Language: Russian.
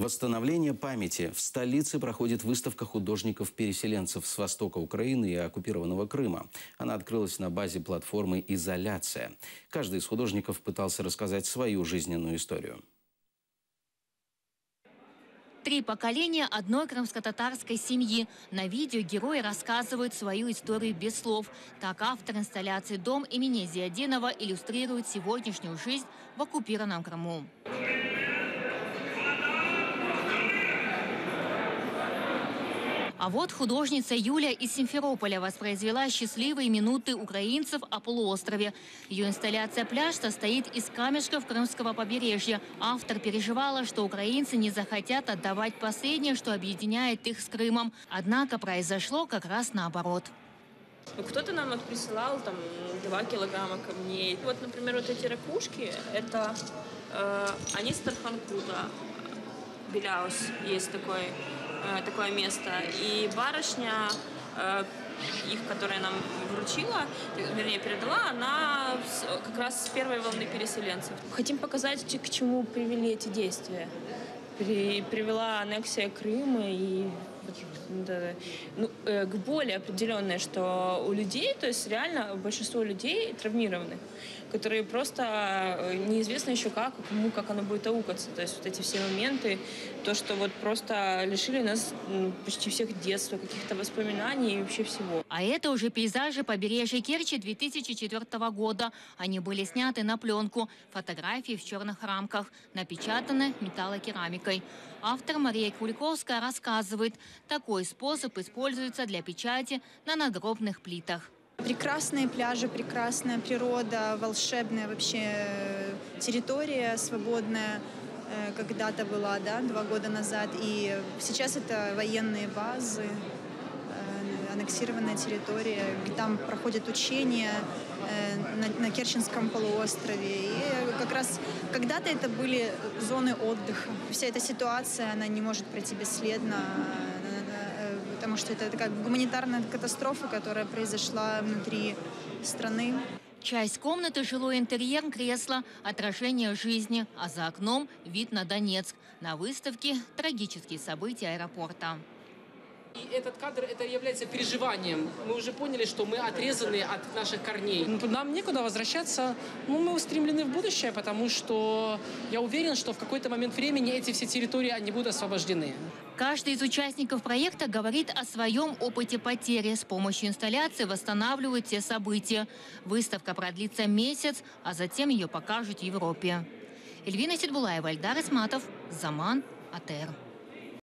Восстановление памяти. В столице проходит выставка художников-переселенцев с востока Украины и оккупированного Крыма. Она открылась на базе платформы «Изоляция». Каждый из художников пытался рассказать свою жизненную историю. 3 поколения одной крымско-татарской семьи. На видео герои рассказывают свою историю без слов. Так автор инсталляции «Дом» имени Зиядинова иллюстрирует сегодняшнюю жизнь в оккупированном Крыму. А вот художница Юлия из Симферополя воспроизвела счастливые минуты украинцев о полуострове. Ее инсталляция «Пляж» состоит из камешков крымского побережья. Автор переживала, что украинцы не захотят отдавать последнее, что объединяет их с Крымом. Однако произошло как раз наоборот. Кто-то нам присылал 2 килограмма камней. Вот, например, вот эти ракушки, это они с Тарханкута. Беляус есть такое место. И барышня, их, которая нам вручила, вернее, передала, она как раз с первой волны переселенцев. Хотим показать, к чему привели эти действия. Привела аннексия Крыма и к боли определенной, что у людей, то есть реально большинство людей травмированы, которые просто неизвестно еще кому как оно будет аукаться. То есть вот эти все моменты, то, что вот просто лишили нас почти всех детства, каких-то воспоминаний и вообще всего. А это уже пейзажи побережья Керчи 2004 года. Они были сняты на пленку. Фотографии в черных рамках, напечатаны металлокерамикой. Автор Мария Куликовская рассказывает, такой способ используется для печати на надгробных плитах. Прекрасные пляжи, прекрасная природа, волшебная вообще территория свободная когда-то была, 2 года назад. И сейчас это военные базы, аннексированная территория, там проходят учения на Керченском полуострове. И как раз когда-то это были зоны отдыха. Вся эта ситуация, она не может пройти бесследно, потому что это такая гуманитарная катастрофа, которая произошла внутри страны. Часть комнаты – жилой интерьер, кресло, отражение жизни, а за окном – вид на Донецк. На выставке – трагические события аэропорта. И этот кадр, это является переживанием. Мы уже поняли, что мы отрезаны от наших корней. Нам некуда возвращаться. Мы устремлены в будущее, потому что я уверен, что в какой-то момент времени эти все территории, они будут освобождены. Каждый из участников проекта говорит о своем опыте потери. С помощью инсталляции восстанавливают те события. Выставка продлится месяц, а затем ее покажут в Европе. Эльвина Сидбулаева, Эльдар Исматов, Заман, АТР.